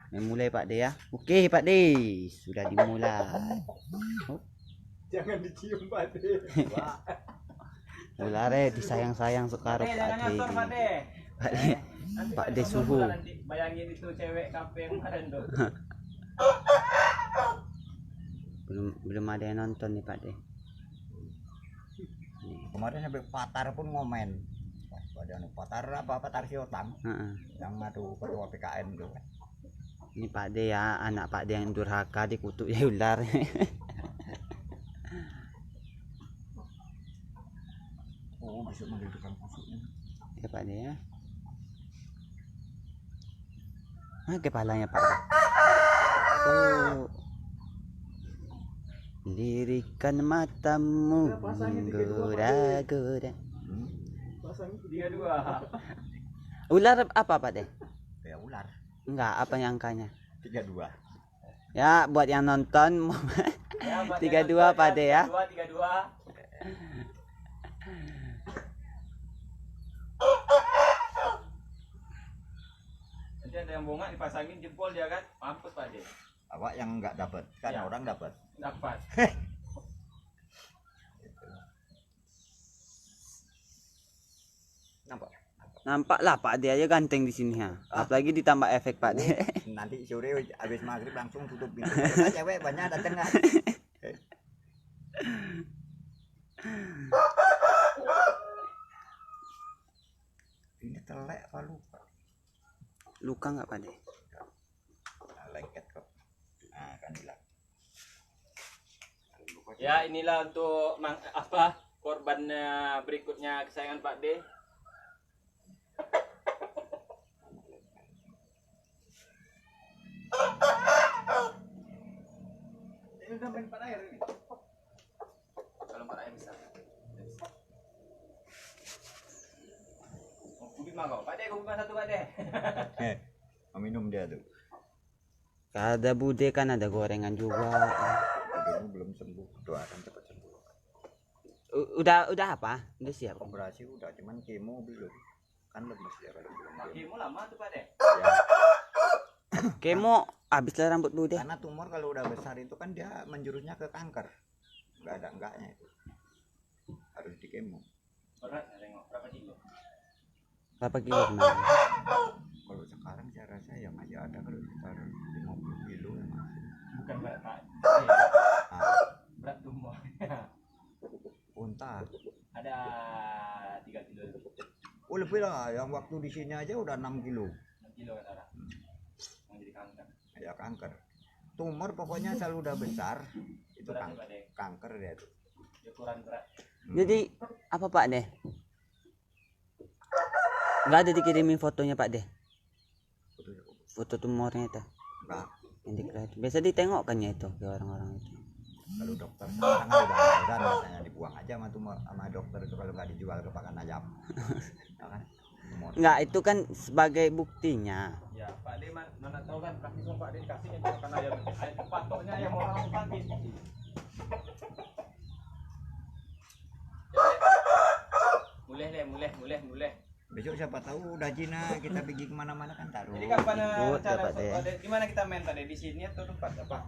Memulai Pak De ya. Oke Pak De, sudah dimulai. Oh. Jangan dicium Pak De. Ulare disayang-sayang sekarang Pak De. Pak De. Pak De suhu. Nanti bayangin itu cewek kafe yang kemarin tuh. Belum ada yang nonton nih Pak De. Kemarin sampai Patar pun ngomen. Badan Patar apa Patar Siotang. Yang ngadu ketua PKN tuh. Ini Pak De ya, anak Pak De yang durhaka dikutuk ya ular. Oh, bisa menghidupkan busuknya. Ya Pak De ya. Kepalanya Pak De. Oh. Lirikan matamu menggoda-goda. Pasang 32. Ular apa Pak De? Ya ular. Enggak, apa yang angkanya? 32. Ya, buat yang nonton Ya, 32 Pak De ya. 32. Nanti ada yang bongak dipasangin jempol dia kan, mampus Pak De. Awak yang enggak dapat, kan Ya. orang dapat. Dapat. Nampak? Nampak lah Pak De aja ganteng di sini ya. Apalagi ditambah efek Pak De. Nanti sore habis maghrib langsung tutup pintu. Karena cewek banyak datang kan. Ini telek apa luka? Luka nggak Pak De? Lengket kok. Nah, kan hilang. Ya, inilah untuk korban berikutnya kesayangan Pak De. Ini udah main 4 air ini. Kalau 4 air bisa. Oh, kubik mangkok. Pak De, kubik satu Pak De. Mau minum dia tuh. Ada bude kan ada gorengan juga. Dulu belum sembuh. Doakan cepat sembuh. Udah apa? Udah siap. Operasi udah, cuman kemo belum. Kan lemes dia kalau belum. Makimu lama tuh Pak De. Ya, Kemo habis lah rambut bude. karena tumor kalau udah besar itu kan dia menjurusnya ke kanker. Enggak ada enggaknya itu. Harus di kemo. Berat tengok berapa kilo? Berapa kilo kemarin? Kalau sekarang saya rasa ya masih ada kalau sekitar 50 kilo ya masih. Bukan berat Pak. Ah, Berat tumor. unta. Ada 3 kilo. Oh lebih lah, yang waktu di sini aja udah 6 kilo. 6 kilo kan orang. Yang jadi kanker. Ya kanker. Tumor pokoknya selalu udah besar, itu Berat Pak De. kanker dia tuh. Ukuran berat. Jadi apa Pak De? Nggak ada dikirimin fotonya Pak De? Foto tumornya itu. Enggak. Yang dikira- Biasa ditengok kan ya itu ke orang-orang itu. Kalau dokter sekarang udah katanya dibuang aja sama tumor sama dokter itu kalau nggak dijual ke pakan ayam. Ya kan? Tumor. Nggak, itu kan sebagai buktinya. Ya, Pak De mana tahu kan kasih sama Pak De kasihnya juga kan ayam. Patoknya yang orang sakit. Mulai. Besok siapa tahu udah Cina kita pergi kemana-mana kan taruh. Jadi kapan Ikut ya, rencana Pak De. Pak De? Di mana kita main Pak De? Di sini atau tempat apa?